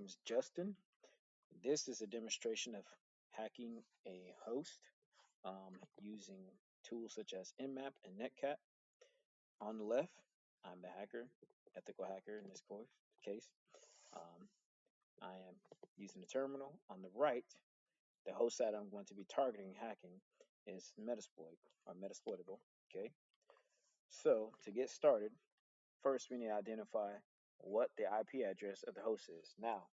name's Justin. This is a demonstration of hacking a host using tools such as Nmap and Netcat. On the left, I'm the hacker, ethical hacker in this case. Um, I am using the terminal. On the right, the host that I'm going to be targeting hacking is Metasploit or Metasploitable. Okay, so to get started, first we need to identify what the IP address of the host is. Now,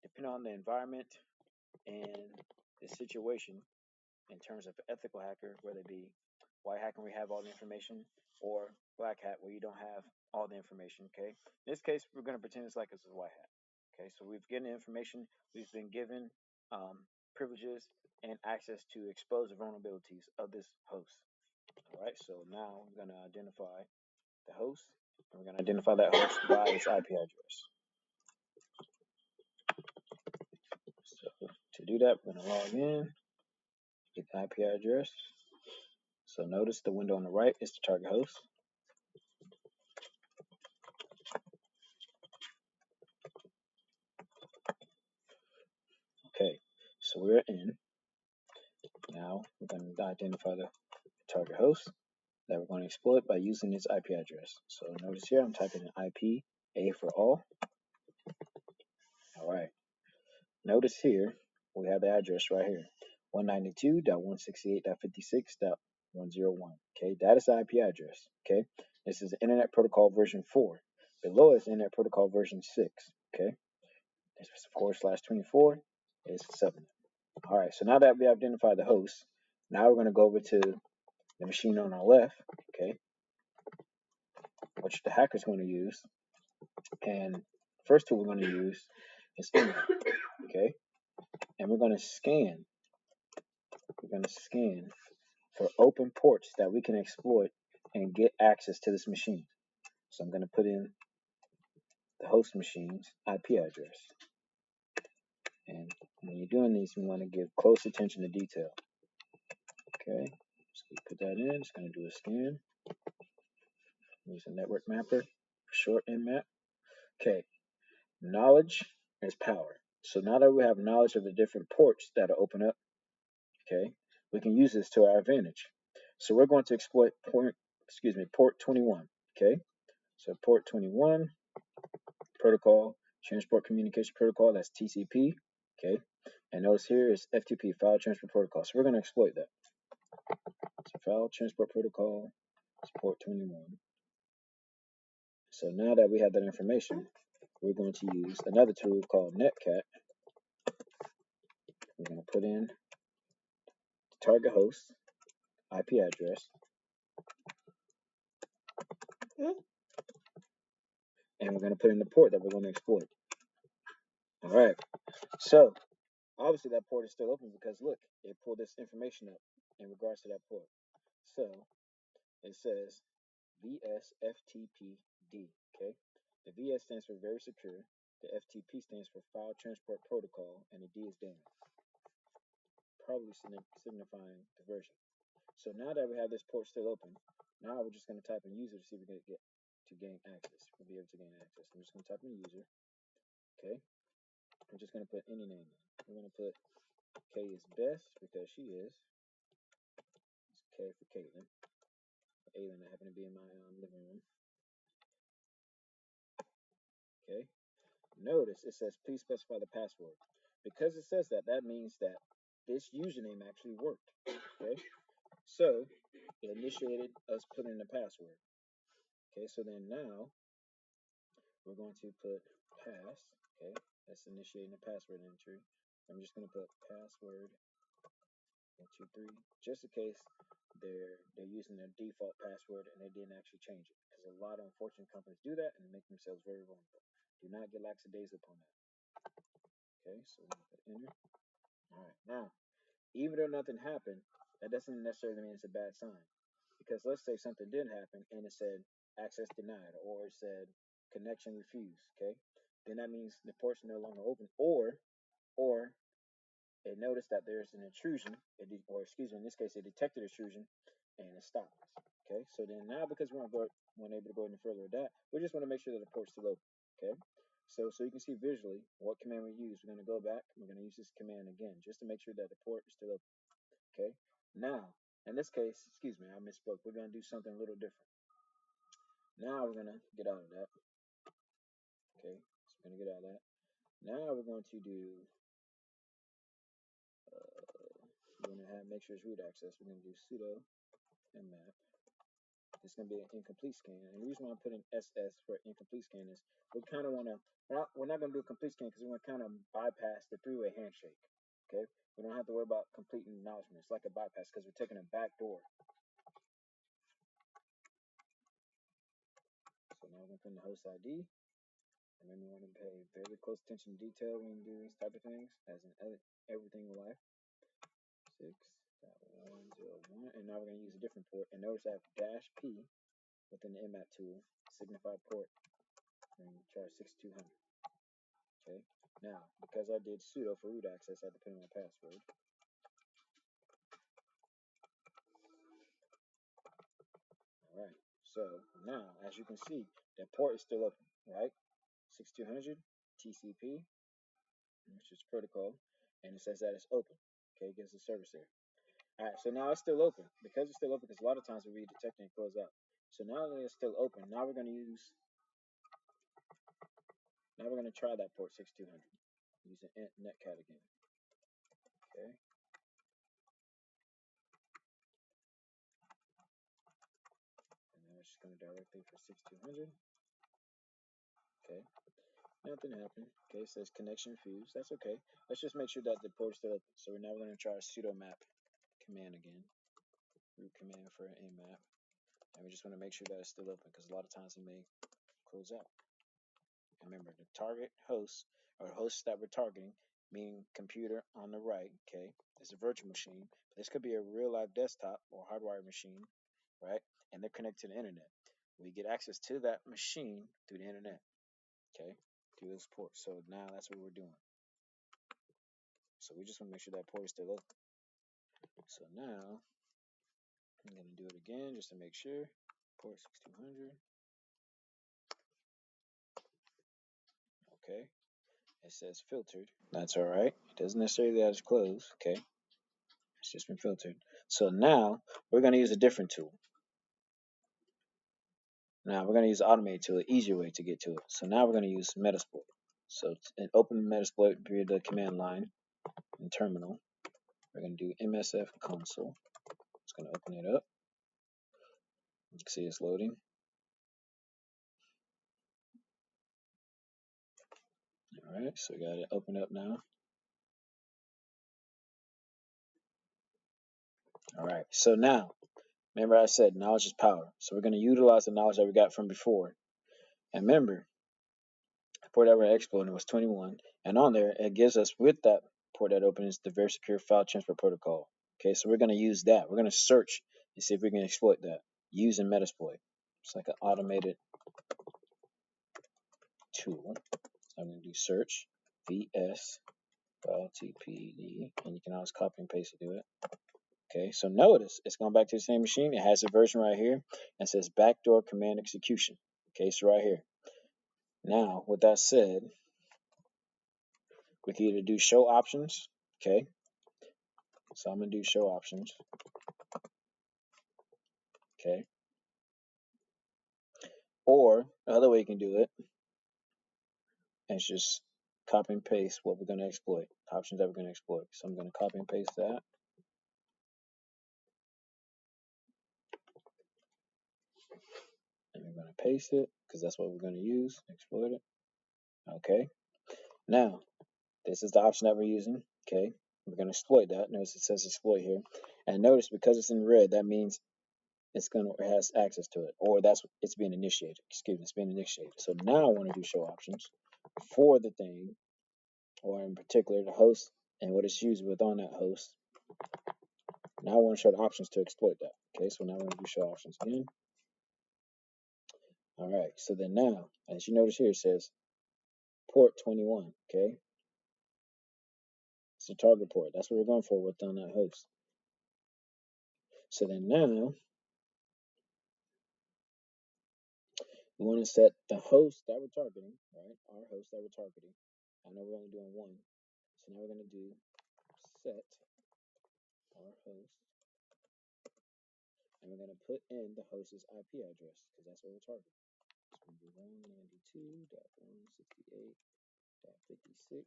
depending on the environment and the situation, in terms of ethical hacker, whether it be white hat where we have all the information, or black hat where you don't have all the information. Okay, in this case, we're going to pretend it's like it's a white hat. Okay, so we've given the information, we've been given privileges and access to expose the vulnerabilities of this host. All right, so now we're going to identify the host, and we're going to identify that host by its IP address. So to do that, we're going to log in, get the IP address. So notice the window on the right is the target host. Okay, so we're in. Now we're going to identify the target host that we're going to exploit by using its IP address. So notice here I'm typing in IP A for all. All right. Notice here we have the address right here, 192.168.56.101. Okay, that is the IP address. Okay, this is Internet Protocol version 4. Below is Internet Protocol version 6. Okay, this is /24 is subnet. All right, so now that we identified the host, now we're going to go over to the machine on our left, okay, which the hacker's going to use. And the first tool we're going to use is Nmap, okay, and we're going to scan. We're going to scan for open ports that we can exploit and get access to this machine. So I'm going to put in the host machine's IP address. And when you're doing these, you want to give close attention to detail. Okay, so we put that in. It's going to do a scan. Use a network mapper, for short Nmap. Okay, knowledge is power. So now that we have knowledge of the different ports that are open up, okay, we can use this to our advantage. So we're going to exploit port 21. Okay, so port 21 protocol, transport communication protocol, that's TCP. Okay, and notice here is FTP, file transfer protocol. So we're going to exploit that. So file transport protocol is port 21. So now that we have that information, we're going to use another tool called Netcat. We're going to put in the target host IP address, and we're going to put in the port that we're going to exploit. All right, so obviously that port is still open because look, it pulled this information up in regards to that port. So it says VSFTPD, okay? The VS stands for very secure, the FTP stands for file transport protocol, and the D is damn, probably signifying diversion. So now that we have this port still open, now we're just going to type in user to see if we can get to gain access. We'll be able to gain access. I'm just going to type in user. Okay. I'm just going to put any name in. We're going to put K is best because she is. It's K for Caitlin. Aileen that happened to be in my living room. Okay. Notice it says please specify the password. Because it says that, that means that this username actually worked. Okay. So it initiated us putting in the password. Okay, so then now we're going to put pass. Okay, that's initiating the password entry. I'm just going to put password 123 just in case they're using their default password and they didn't actually change it, because a lot of unfortunate companies do that and make themselves very vulnerable. Do not get lackadaisical upon that. Okay, so we're going to put enter. All right, now even though nothing happened, that doesn't necessarily mean it's a bad sign, because let's say something did happen and it said access denied, or it said connection refused. Okay, then that means the port's no longer open, or it noticed that there's an intrusion, or excuse me, in this case, it detected intrusion and it stopped. Okay, so then now because we're not able to go any further with that, we just want to make sure that the port's still open. Okay, So you can see visually what command we use. We're going to go back. We're going to use this command again just to make sure that the port is still open. Okay. Now, in this case, excuse me, I misspoke. We're going to do something a little different. Now we're going to get out of that. Okay. So we're going to get out of that. Now we're going to do, we're going to make sure it's root access. We're going to do sudo nmap. It's going to be an incomplete scan. And the reason why I'm putting SS for incomplete scan is we kind of want to, we're not going to do a complete scan because we want to kind of bypass the three-way handshake. Okay? We don't have to worry about complete acknowledgement. It's like a bypass because we're taking a back door. So now we're going to put in the host ID. And then we want to pay very close attention to detail when you do these type of things, as in everything in life. 6.101. And now we're going to use a different port. And notice I have -P within the Nmap tool, signify port, and try 6200. Okay. Now, because I did sudo for root access, I had to put in my password. All right. So now, as you can see, that port is still open, right? 6200 TCP, which is protocol, and it says that it's open. Okay, it gives the service there. All right. So now it's still open because it's still open. Because a lot of times we read detect and close out. So now that it's still open, now we're going to use. Now we're going to try that port 6200 using Netcat again. Okay. And then we're just going to directly for 6200. Okay. Nothing happened. Okay, it says connection fused. That's okay. Let's just make sure that the port is still open. So we're now going to try our sudo map command again. Root command for an nmap. And we just want to make sure that it's still open because a lot of times it may close out. And remember, the target host or hosts that we're targeting, meaning computer on the right, okay, is a virtual machine. But this could be a real live desktop or hardwired machine, right? And they're connected to the internet. We get access to that machine through the internet, okay, through those ports. So now that's what we're doing. So we just want to make sure that port is still open. So now I'm going to do it again just to make sure. Port 6200. Okay. It says filtered. That's all right. It doesn't necessarily that it's closed. Okay. It's just been filtered. So now we're going to use a different tool. Now we're going to use the automated tool, an easier way to get to it. So now we're going to use Metasploit. So open Metasploit via the command line in terminal. We're going to do MSF console. It's going to open it up. You can see it's loading. All right, so we got it open up now. All right, so now, remember I said knowledge is power. So we're going to utilize the knowledge that we got from before. And remember, port that we're exploiting was 21. And on there, it gives us with that port that opens the very secure file transfer protocol. Okay, so we're going to use that. We're going to search and see if we can exploit that using Metasploit. It's like an automated tool. So I'm going to do search vs file tpd, and you can always copy and paste to do it. Okay, so notice it's going back to the same machine. It has a version right here and says backdoor command execution. Okay, so right here. Now, with that said, we can either do show options. Okay, so I'm going to do show options. Okay, or the other way you can do it is just copy and paste what we're going to exploit, options that we're going to exploit. So I'm going to copy and paste that. And we're going to paste it because that's what we're going to use, exploit it. Okay, now this is the option that we're using. Okay, we're going to exploit that. Notice it says exploit here. And notice because it's in red, that means it has access to it, or it's being initiated. Excuse me, it's being initiated. So now I want to do show options for the thing, or in particular the host and what it's used with on that host. Now I want to show the options to exploit that. Okay, so now we're going to do show options again. All right, so then now, as you notice here, it says port 21. Okay, it's the target port. That's what we're going for with on that host. So then now We want to set the host that we're targeting, right? Our host that we're targeting. I know we're only doing one. So now we're going to do set our host. And we're going to put in the host's IP address because that's what we're targeting. It's going to be 192.168.56.101.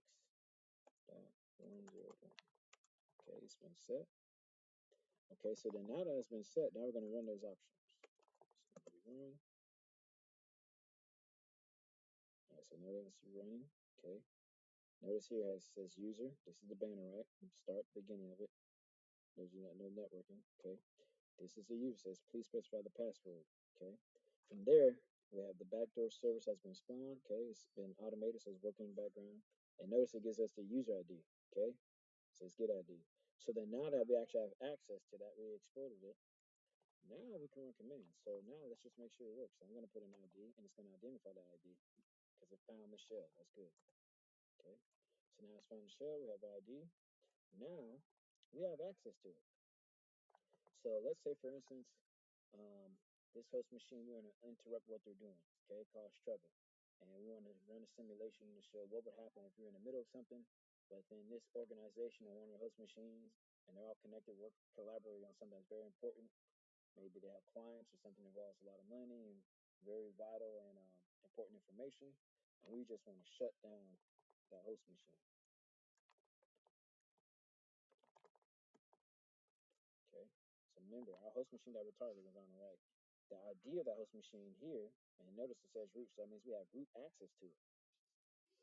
Okay, it's been set. Okay, so then now that it's been set, now we're going to run those options. So run. All right, so now that's running. Okay. Notice here it says user. This is the banner, right? Start, beginning of it. There's no networking. Okay. This is the user. It says please specify the password. Okay. From there, we have the backdoor service has been spawned. Okay. It's been automated, so it's working in the background. And notice it gives us the user ID. Okay. It says get ID. So then now that we actually have access to that, we exported it. Now we can run commands. So now let's just make sure it works. So I'm going to put an ID, and it's going to identify the ID because it found the shell. That's good. Okay. So now it's found the shell. We have ID. Now we have access to it. So let's say, for instance, this host machine, we want to interrupt what they're doing, okay, cause trouble. And we want to run a simulation to show what would happen if you're in the middle of something, but then this organization or one of the host machines, and they're all connected, work, collaborate on something that's very important. Maybe they have clients or something that involves a lot of money and very vital and important information. And we just want to shut down that host machine. Okay, so remember, our host machine that we're targeting is on the right. The ID of that host machine here, and notice it says root, so that means we have root access to it,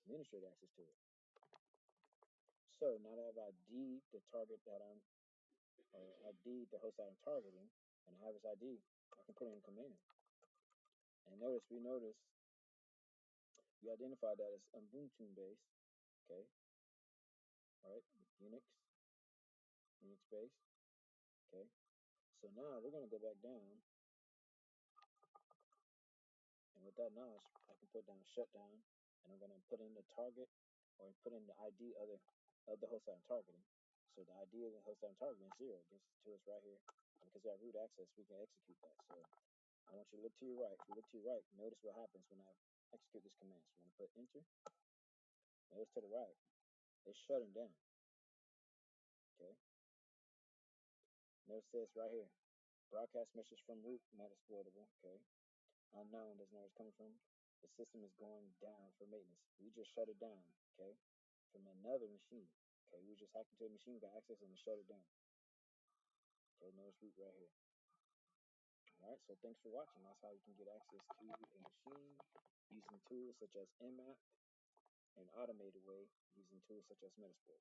administrator access to it. So now that I've ID'd the target that I'm, or ID'd the host that I'm targeting, and I have its ID, I can put in a command. And notice, we identified that as Ubuntu based, okay, right, Unix based, okay. So now we're going to go back down. And with that knowledge, I can put down shutdown, and I'm going to put in the target or put in the ID of the host that I'm targeting. So the ID of the host that I'm targeting is 0. It gives it to us right here. And because we have root access, we can execute that. So I want you to look to your right. If you look to your right, notice what happens when I execute this command. So I'm going to put enter. Notice to the right, it's shutting down. Okay. Notice this right here. Broadcast message from root, Metasploitable. Okay. Unknown doesn't know where it's coming from. The system is going down for maintenance. We just shut it down, okay, from another machine. Okay, we just hacked into a machine, got access, and shut it down. Okay, notice root right here. Alright, so thanks for watching. That's how you can get access to a machine using tools such as Nmap, and automated way using tools such as Metasploit.